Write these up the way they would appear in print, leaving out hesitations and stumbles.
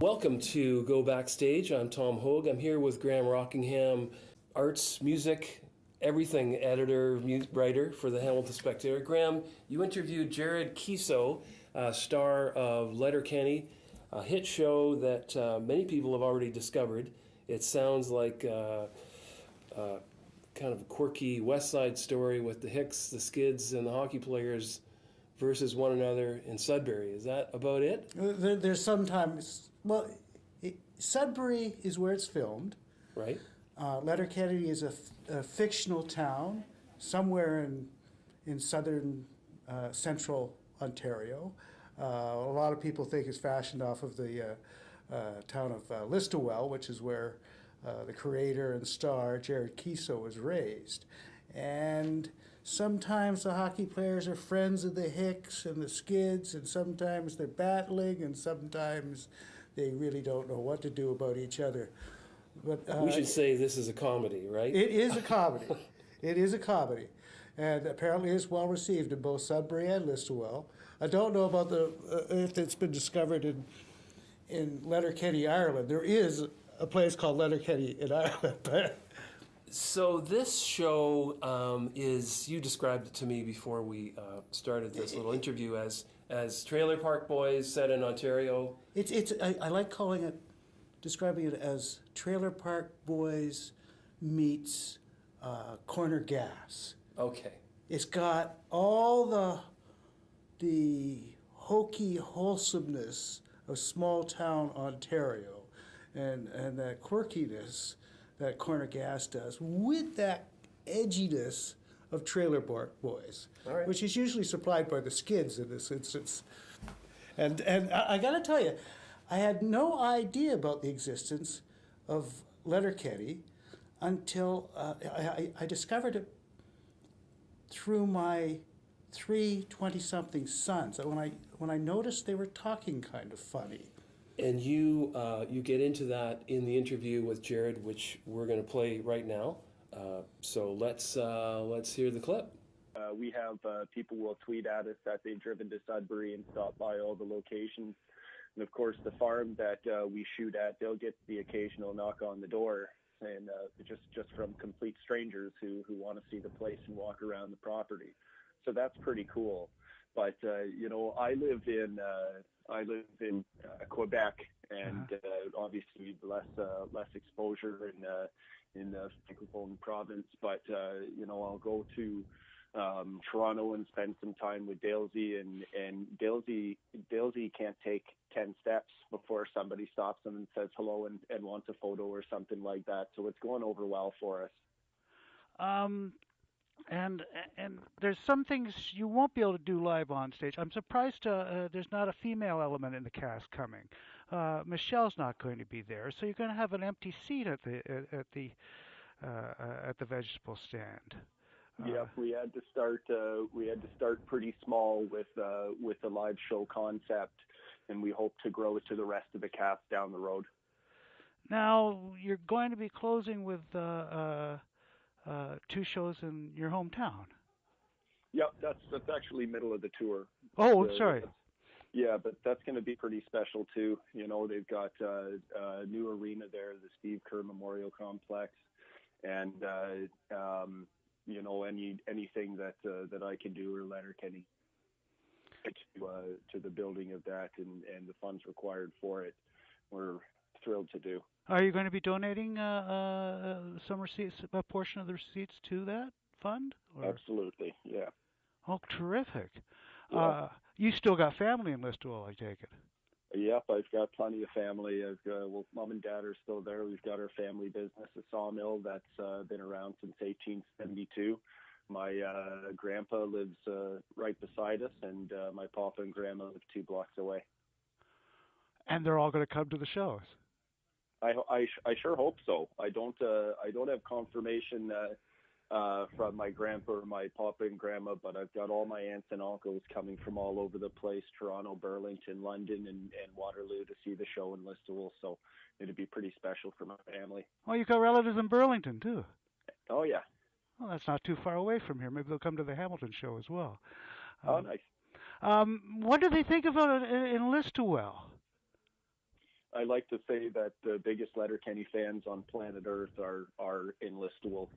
Welcome to Go Backstage. I'm Tom Hogue. I'm here with Graham Rockingham, arts, music, everything editor, writer for the Hamilton Spectator. Graham, you interviewed Jared Keeso, star of Letterkenny, a hit show that many people have already discovered. It sounds like kind of a quirky West Side story with the Hicks, the Skids, and the hockey players versus one another in Sudbury. Is that about it? There's sometimes, Sudbury is where it's filmed. Right. Letterkenny is a fictional town somewhere in southern central Ontario. A lot of people think it's fashioned off of the town of Listowel, which is where the creator and star Jared Keeso was raised. And sometimes the hockey players are friends of the Hicks and the Skids, and sometimes they're battling, and sometimes they really don't know what to do about each other. But We should say this is a comedy, right? it is a comedy. It is a comedy. And apparently it's well received in both Sudbury and Listowel. I don't know about if it's been discovered in Letterkenny, Ireland. There is a place called Letterkenny in Ireland, but So this show is, you described it to me before we started this little interview as Trailer Park Boys set in Ontario. I like describing it as Trailer Park Boys meets Corner Gas. Okay. It's got all the hokey wholesomeness of small town Ontario and that quirkiness that Corner Gas does with that edginess of Trailer Park Boys, All right. which is usually supplied by the Skids in this instance. And I got to tell you, I had no idea about the existence of Letterkenny until I discovered it through my 20-something sons. When I noticed they were talking kind of funny. And you get into that in the interview with Jared, which we're going to play right now. So let's hear the clip. We have people will tweet at us that they've driven to Sudbury and stopped by all the locations. And of course, the farm that we shoot at, they'll get the occasional knock on the door, and just from complete strangers who want to see the place and walk around the property. So that's pretty cool. But I live in Quebec, and obviously less exposure in the Francophone province. But I'll go to Toronto and spend some time with Dalesy, and Dalesy can't take 10 steps before somebody stops him and says hello and wants a photo or something like that. So it's going over well for us. And there's some things you won't be able to do live on stage. I'm surprised there's not a female element in the cast coming. Michelle's not going to be there, so you're going to have an empty seat at the vegetable stand. Yep, we had to start pretty small with the live show concept, and we hope to grow it to the rest of the cast down the road. Now you're going to be closing with 2 shows in your hometown. Yep, that's actually middle of the tour. Oh, sorry. Yeah, but that's going to be pretty special too. They've got a new arena there, the Steve Kerr Memorial Complex, and anything that I can do or Letterkenny to the building of that and the funds required for it, we're thrilled to do. Are you going to be donating some receipts, a portion of the receipts to that fund? Or? Absolutely, yeah. Oh, terrific. Yeah. You still got family in Listowel, I take it. Yep, I've got plenty of family. Mom and Dad are still there. We've got our family business, a sawmill that's been around since 1872. My grandpa lives right beside us, and my papa and grandma live 2 blocks away. And they're all going to come to the shows. I sure hope so. I don't have confirmation from my grandpa or my papa and grandma, but I've got all my aunts and uncles coming from all over the place, Toronto, Burlington, London, and Waterloo to see the show in Listowel. So it'd be pretty special for my family. Oh, you've got relatives in Burlington, too. Oh, yeah. Well, that's not too far away from here. Maybe they'll come to the Hamilton show as well. Oh, nice. What do they think about it in Listowel? I like to say that the biggest LetterKenny fans on planet Earth are in Listowel.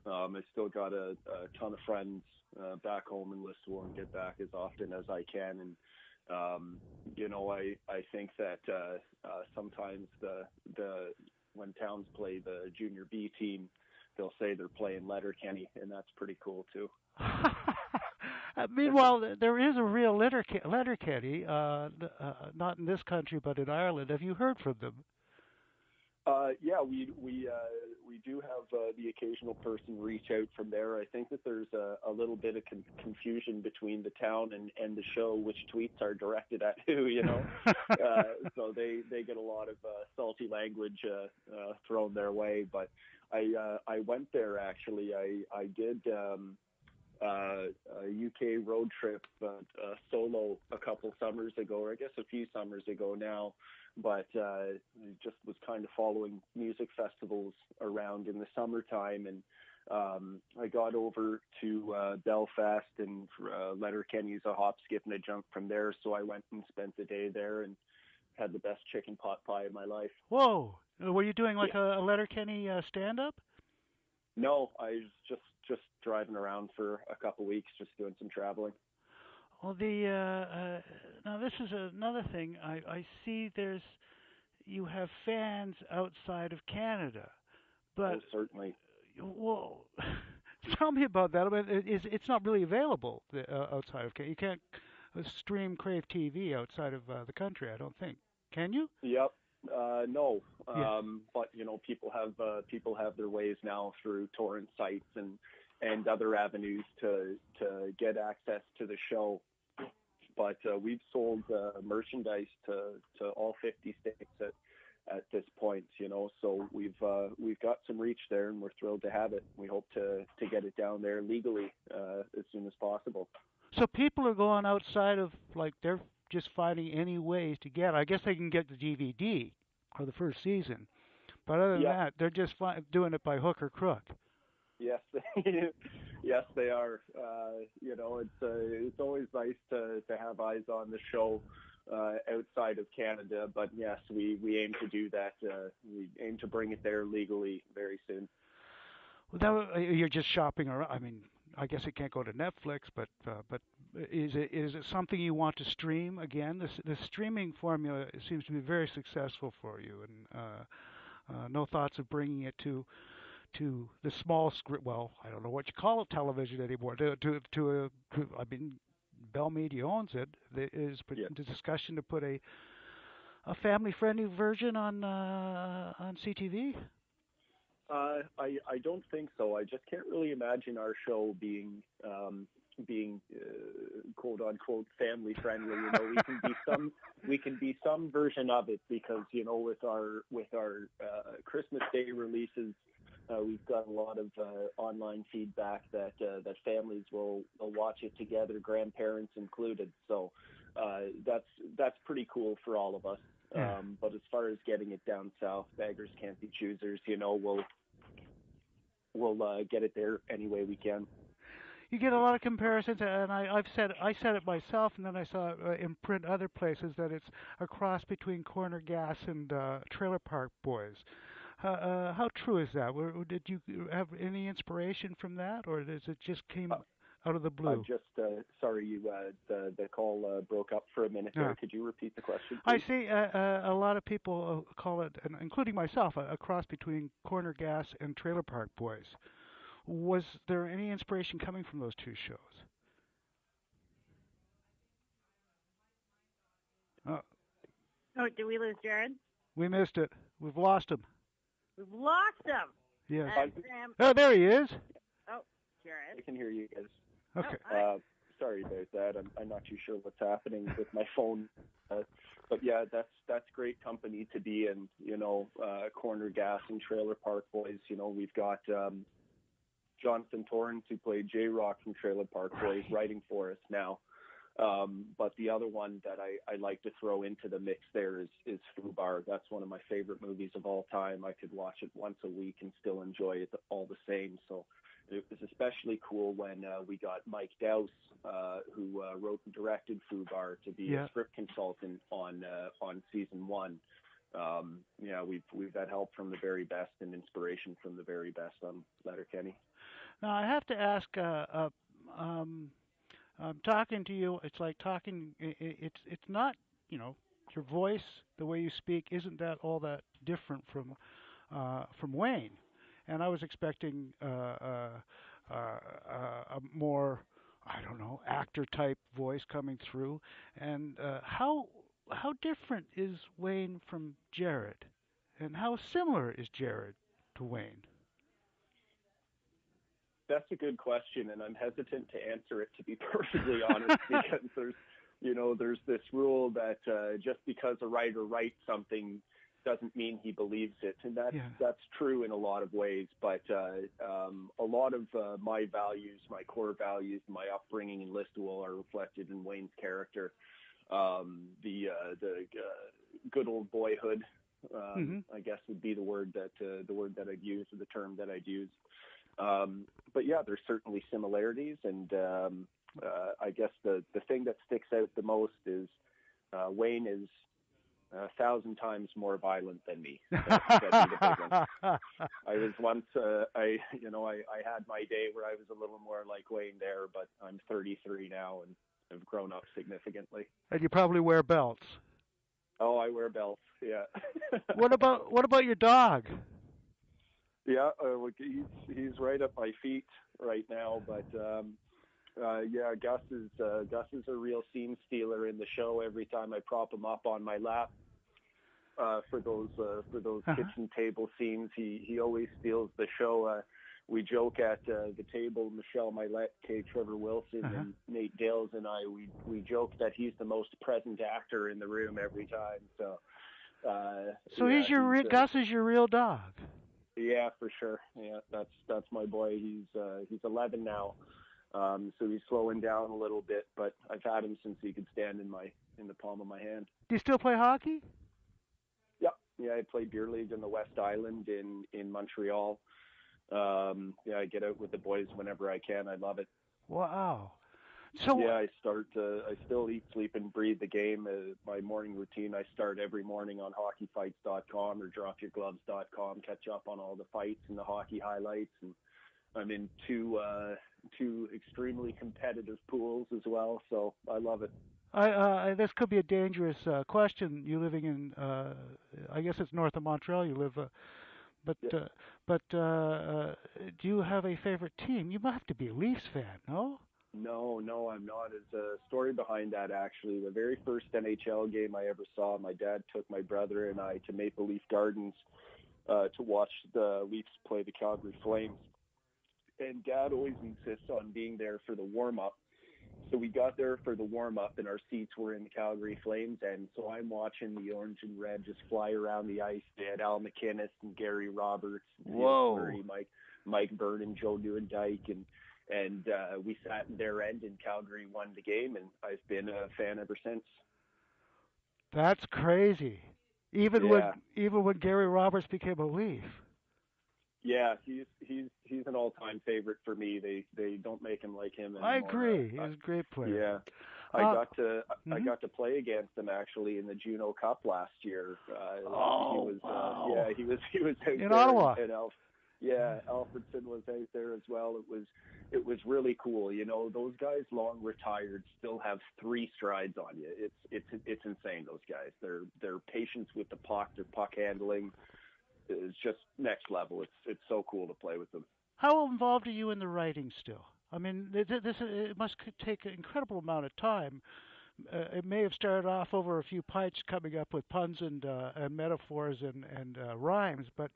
I still got a ton of friends back home in Listowel and get back as often as I can. And I think that sometimes the when towns play the junior B team, they'll say they're playing LetterKenny, and that's pretty cool too. Meanwhile, there is a real Letterkenny, not in this country, but in Ireland. Have you heard from them? Yeah, we do have the occasional person reach out from there. I think that there's a little bit of confusion between the town and the show, which tweets are directed at who, so they get a lot of salty language thrown their way. But I went there actually. I did a UK road trip solo a couple summers ago, or I guess a few summers ago now. But just was kind of following music festivals around in the summertime, and I got over to Belfast, and Letterkenny's a hop, skip, and a jump from there. So I went and spent the day there and had the best chicken pot pie of my life. Whoa! Were you doing like a Letterkenny stand-up? No, I was just driving around for a couple weeks, just doing some traveling. Well, now this is another thing. I see you have fans outside of Canada, but certainly. Well, tell me about that. I mean, it's not really available outside of Canada. You can't stream Crave TV outside of the country, I don't think. Can you? Yep. No. Yeah. But people have their ways now through torrent sites and other avenues to get access to the show. But we've sold merchandise to all 50 states at this point, so we've got some reach there, and we're thrilled to have it. We hope to get it down there legally as soon as possible. So people are going outside of, like, they're just finding any ways to get it. I guess they can get the DVD or the first season, but other than that, they're just doing it by hook or crook. Yes, yes, they are. It's always nice to have eyes on the show outside of Canada, but yes, we aim to do that. We aim to bring it there legally very soon. Well, you're just shopping around. I mean, I guess it can't go to Netflix, but is it something you want to stream again? The streaming formula seems to be very successful for you, and no thoughts of bringing it to the small screen. Well, I don't know what you call it, television anymore. I mean, Bell Media owns it. There is the discussion to put a family-friendly version on CTV. I don't think so. I just can't really imagine our show being quote unquote family friendly. We can be some version of it, because with our Christmas Day releases, we've got a lot of online feedback that families will watch it together, grandparents included. So that's pretty cool for all of us. But as far as getting it down south, beggars can't be choosers. We'll get it there any way we can. You get a lot of comparisons, and I said it myself, and then I saw in print other places that it's a cross between Corner Gas and Trailer Park Boys. How true is that? Did you have any inspiration from that, or does it just came out of the blue? Sorry, the call broke up for a minute there. Could you repeat the question, please? I see a lot of people call it, including myself, a cross between Corner Gas and Trailer Park Boys. Was there any inspiration coming from those two shows? Oh, did we lose Jared? We missed it. We've lost him. We've lost him. Yes. Oh, there he is. Oh, Jared. I can hear you guys. Okay. Sorry about that. I'm not too sure what's happening with my phone. But yeah, that's great company to be in. Corner Gas and Trailer Park Boys. We've got Jonathan Torrance, who played J-Rock from Trailer Park Boys, writing for us now. But the other one that I like to throw into the mix there is Fubar. That's one of my favorite movies of all time. I could watch it once a week and still enjoy it all the same. So it was especially cool when we got Mike Dowse, who wrote and directed Fubar, to be a script consultant on season 1. yeah, we've had help from the very best and inspiration from the very best on LetterKenny. Now I have to ask. Talking to you, it's like talking. It's not, your voice, the way you speak, isn't that all that different from Wayne. And I was expecting a more, I don't know, actor type voice coming through. And how different is Wayne from Jarrod, and how similar is Jarrod to Wayne? That's a good question, and I'm hesitant to answer it, to be perfectly honest, because there's this rule that just because a writer writes something doesn't mean he believes it, and that's true in a lot of ways. But a lot of my values, my core values, my upbringing in Listowel are reflected in Wayne's character. The good old boyhood, I guess, would be the word that I'd use, or the term that I'd use. But yeah, there's certainly similarities, and I guess the thing that sticks out the most is Wayne is 1,000 times more violent than me. That'd be the big one. I was once, I had my day where I was a little more like Wayne there, but I'm 33 now and have grown up significantly. And you probably wear belts. Oh, I wear belts. Yeah. What about your dog? Yeah, he's right at my feet right now, but yeah, Gus is a real scene stealer in the show. Every time I prop him up on my lap for those kitchen table scenes, he always steals the show. We joke at the table, Michelle Milette, Kay Trevor Wilson, and Nate Dales and I. We joke that he's the most present actor in the room every time. So Gus is your real dog. Yeah, for sure. Yeah, that's my boy. He's 11 now, so he's slowing down a little bit. But I've had him since he could stand in the palm of my hand. Do you still play hockey? Yeah. I play beer league in the West Island in Montreal. Yeah, I get out with the boys whenever I can. I love it. Wow. So yeah, I still eat, sleep, and breathe the game. My morning routine, I start every morning on hockeyfights.com or dropyourgloves.com, catch up on all the fights and the hockey highlights. And I'm in two extremely competitive pools as well, so I love it. This could be a dangerous question. You living in, I guess it's north of Montreal. You live, but do you have a favorite team? You have to be a Leafs fan, no? No, I'm not. There's a story behind that, actually. The very first NHL game I ever saw, my dad took my brother and I to Maple Leaf Gardens to watch the Leafs play the Calgary Flames. And Dad always insists on being there for the warm-up. So we got there for the warm-up, and our seats were in the Calgary Flames. And so I'm watching the orange and red just fly around the ice. They had Al McInnes and Gary Roberts, and Murray, Mike Byrne, and Joe Nieuwendyk, and we sat in their end, and Calgary won the game, and I've been a fan ever since. That's crazy. Even when Gary Roberts became a Leaf. Yeah, he's an all-time favorite for me. They don't make him like him anymore. I agree. He's a great player. Yeah. I got to play against him actually in the Juno Cup last year. Wow. Yeah, he was out in there Ottawa. Alfredson was out there as well. It was really cool. Those guys, long retired, still have 3 strides on you. It's insane. Those guys, their patience with the puck, their puck handling is just next level. It's so cool to play with them. How involved are you in the writing still? I mean, it must take an incredible amount of time. It may have started off over a few pints, coming up with puns and metaphors and rhymes, but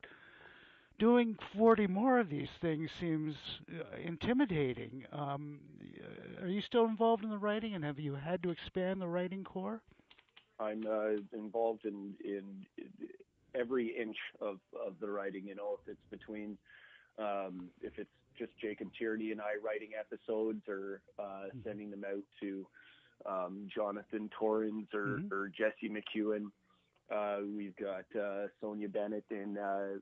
doing 40 more of these things seems intimidating. Are you still involved in the writing, and have you had to expand the writing core? I'm involved in every inch of the writing. If it's between, if it's just Jacob Tierney and I writing episodes, or sending them out to Jonathan Torrens or Jesse McEwen. We've got Sonia Bennett in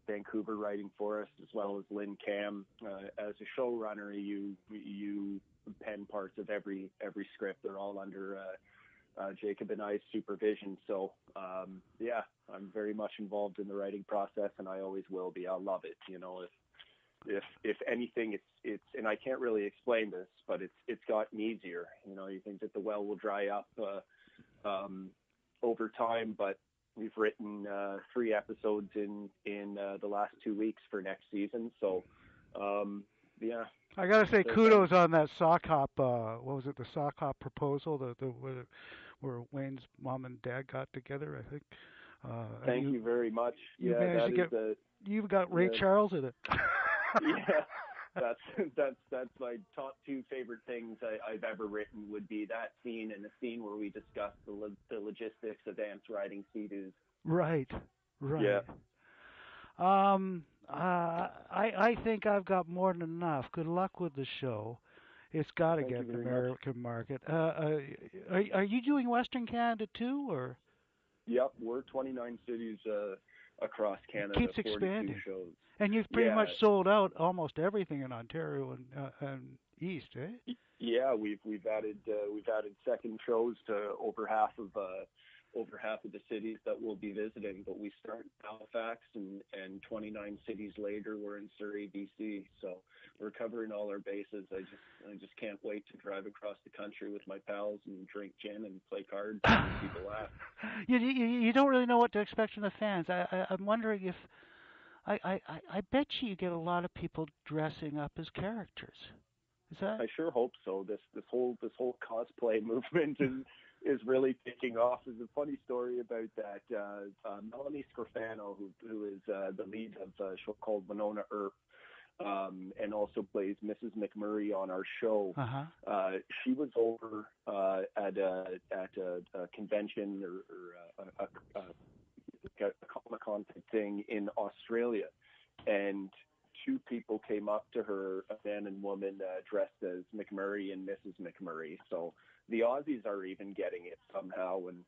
Vancouver writing for us, as well as Lynn Cam. As a showrunner, you pen parts of every script. They're all under Jacob and I's supervision. So yeah, I'm very much involved in the writing process, and I always will be. I love it. You know, if anything, it's and I can't really explain this, but it's gotten easier. You know, you think that the well will dry up over time, but we've written 3 episodes in the last 2 weeks for next season. So yeah. I gotta say, kudos on that sock hop. What was it? The sock hop proposal, where Wayne's mom and dad got together. I think. Thank you very much. You managed to get. You've got Ray Charles in it. Yeah, that's my top 2 favorite things I've ever written would be that scene and the scene where we discuss the logistics of dance riding Sea-Doos. Right. Yeah. I think I've got more than enough. Good luck with the show. It's got to get the American market. Are you doing Western Canada too, or? Yep, we're 29 cities across Canada. Keeps expanding. Shows. And you've pretty much sold out almost everything in Ontario and East, eh? Yeah, we've added second shows to over half of the cities that we'll be visiting. But we start in Halifax, and 29 cities later, we're in Surrey, BC. So we're covering all our bases. I just can't wait to drive across the country with my pals and drink gin and play cards and make people laugh. You don't really know what to expect from the fans. I'm wondering if I bet you get a lot of people dressing up as characters. Is that? I sure hope so. This whole cosplay movement is really picking off. There's a funny story about that. Melanie Scrofano, who is the lead of a show called Winona Earp, and also plays Mrs. McMurray on our show. Uh-huh. She was over at a convention or a Comic-Con thing in Australia, and 2 people came up to her, a man and woman, dressed as McMurray and Mrs. McMurray. So the Aussies are even getting it somehow, and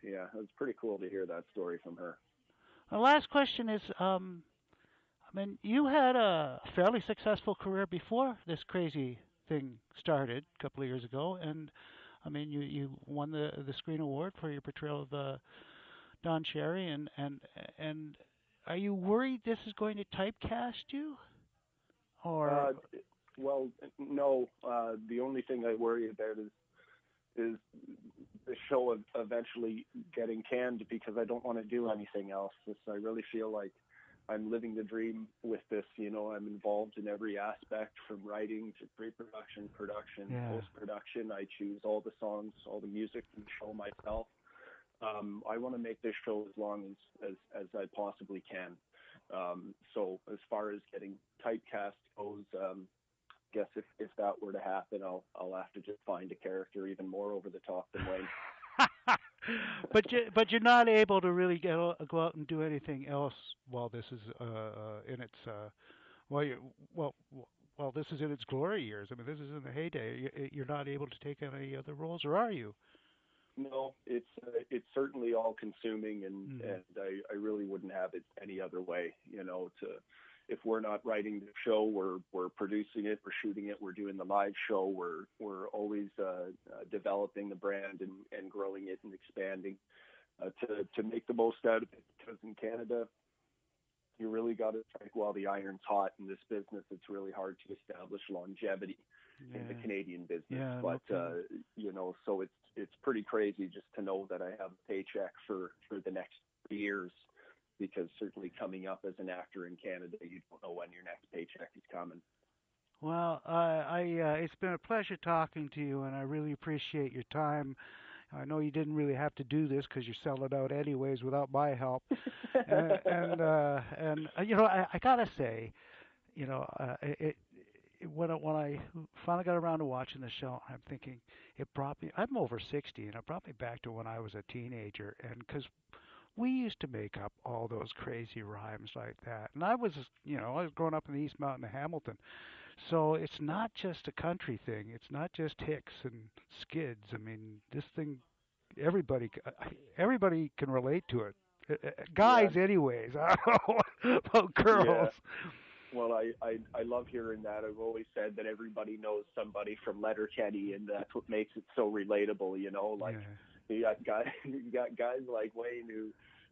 yeah, it was pretty cool to hear that story from her. The last question is, I mean, you had a fairly successful career before this crazy thing started a couple of years ago, and I mean, you won the Screen Award for your portrayal of Don Cherry, and are you worried this is going to typecast you? Or well, no. The only thing I worry about is the show eventually getting canned, because I don't want to do anything else. I really feel like I'm living the dream with this. You know, I'm involved in every aspect, from writing to pre-production, production, post-production. I choose all the songs, all the music in the show myself. I want to make this show as long as I possibly can. So as far as getting typecast goes, guess if that were to happen, I'll have to just find a character even more over the top than Wayne. But you're not able to really go out and do anything else while this is in its while this is in its glory years. I mean, this is in the heyday. You're not able to take any other roles, or are you? No, it's certainly all consuming, and I really wouldn't have it any other way. You know, if we're not writing the show, we're producing it, we're shooting it, we're doing the live show, we're always developing the brand and growing it and expanding to make the most out of it. Because in Canada, you really got to strike while the iron's hot in this business. It's really hard to establish longevity in the Canadian business. Yeah, but you know, so it's pretty crazy just to know that I have a paycheck for the next 3 years, because certainly coming up as an actor in Canada, you don't know when your next paycheck is coming. Well, it's been a pleasure talking to you, and I really appreciate your time. I know you didn't really have to do this because you sell it out anyways without my help. and you know, I gotta say, you know, when I finally got around to watching the show, I'm thinking it brought me. I'm over 60, and it brought me back to when I was a teenager, and because we used to make up all those crazy rhymes like that. And I was growing up in the East Mountain of Hamilton. So it's not just a country thing. It's not just hicks and skids. I mean, this thing, everybody can relate to it. Guys, anyways. I don't know about girls. Well, I love hearing that. I've always said that everybody knows somebody from LetterKenny, and that's what makes it so relatable. You know, like you got guys like Wayne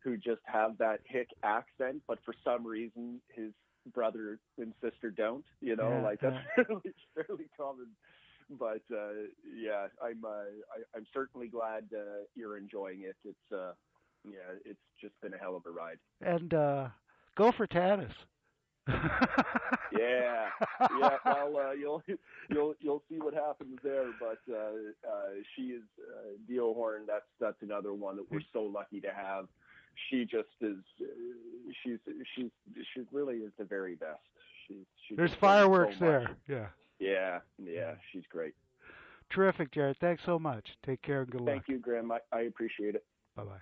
who just have that hick accent, but for some reason his brother and sister don't. You know, like that's fairly common. But yeah, I'm certainly glad you're enjoying it. It's just been a hell of a ride. And go for Tanis. Yeah. Well, you'll see what happens there. But she is Dio Horn. That's another one that we're so lucky to have. She just is. She really is the very best. There's fireworks there. Yeah. She's great. Terrific, Jared. Thanks so much. Take care and good luck. Thank you, Graham. I appreciate it. Bye-bye.